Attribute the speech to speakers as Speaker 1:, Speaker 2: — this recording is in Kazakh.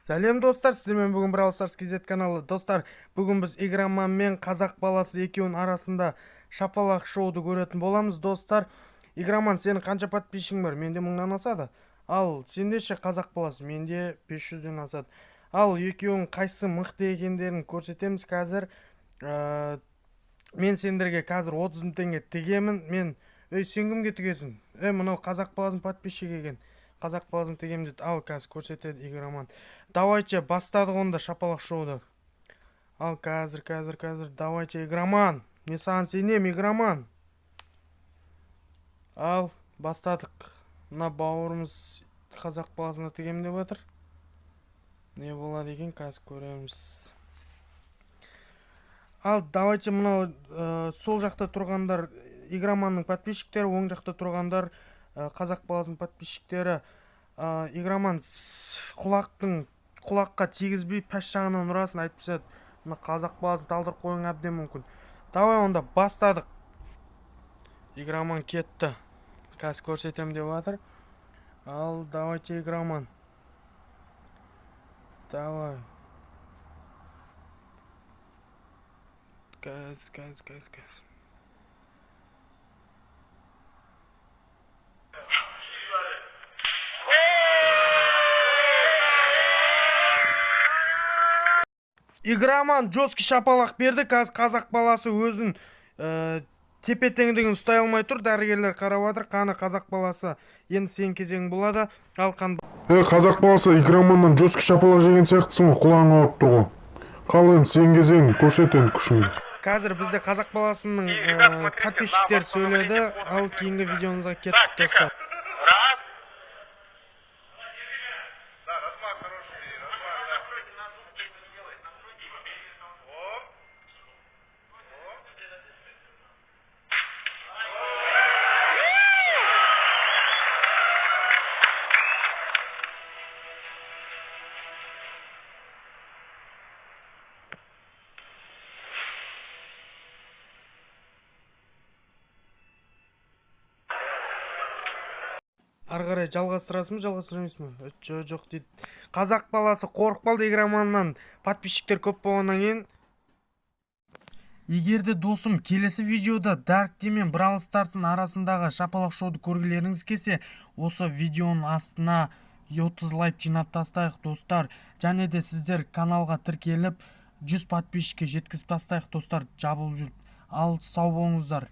Speaker 1: Сәлем достар, сіздермен бүгін Brawl Stars KZ каналы. Достар, бүгін біз Игроман мен қазақ баласы екеуінің арасында шапалақ шоуды көретін боламыз. Достар, Игроман, сенің қанша подписчигің бар? Менде 1000-нан асады. Ал сенде ше қазақ баласы? Менде 500-ден асады. Ал екеуің қайсы мықты екендерін көрсетеміз қазір. Мен сендерге қазір 30 000 теңге тігемін. Сен кімге тігесің? Мынау қазақ баласының подписчигі екен. Қазақ баласын тегем деді. Ал қазір көрсетеді Игроман. Давайте бастадық онда шапалақ шоуды. Ал қазір. Давайте, Игроман. Мен саған сенем, Игроман. Ал бастадық. Мына бауырымыз қазақ баласына тегем деп отыр. Не болады екен, қазір көреміз. Ал давайте мынау сол жақта тұрғандар Игроманның подписчиктері, оң жақта тұрғандар қазақ баласының подписчиктері. Игроман, құлаққа тигізбей пәш жағынан ұрасын, айтпаса мына қазақ баласын талдырып қойың әбден мүмкін. Давай онда бастадық. Игроман кетті. Қазір көрсетем деп жатыр. Ал давайте, Игроман. Давай. Қазір. Игроман жесткий шапалақ берді. Қазір қазақ баласы өзін тепе-теңдігін ұстай алмай тұр. Дәрігерлер қарап жатыр. Қаны қазақ баласы, енді сен кезең болады. Ал
Speaker 2: қазақ баласы, Игроманнан жесткий шапалақ жеген сияқтысың ғой, құлағың ауырып тұр ғой. Қал енді сен кезең, көрсет енді күшіңді.
Speaker 1: Қазір бізде қазақ баласының подписчиктері сөйледі. Ал кейінгі видеомызға кеттік, достар. Ары қарай жалғастырасың ба, жалғастырамайсың ба? Жоқ дейді. Қазақ баласы қорқып қалды Игроманнан. Подписчиктер көп болғаннан кейін. Егерде досым келесі видеода Даркти мен Brawl Stars'ın арасындағы шапалақ шоуды көргілеріңіз келсе, осы видеоның астына 30 лайк жинап тастайық, достар. Және де сіздер каналға тіркеліп 100 подписчикке жеткізіп тастайық, достар. Жабылып жүр. Ал сау болыңыздар.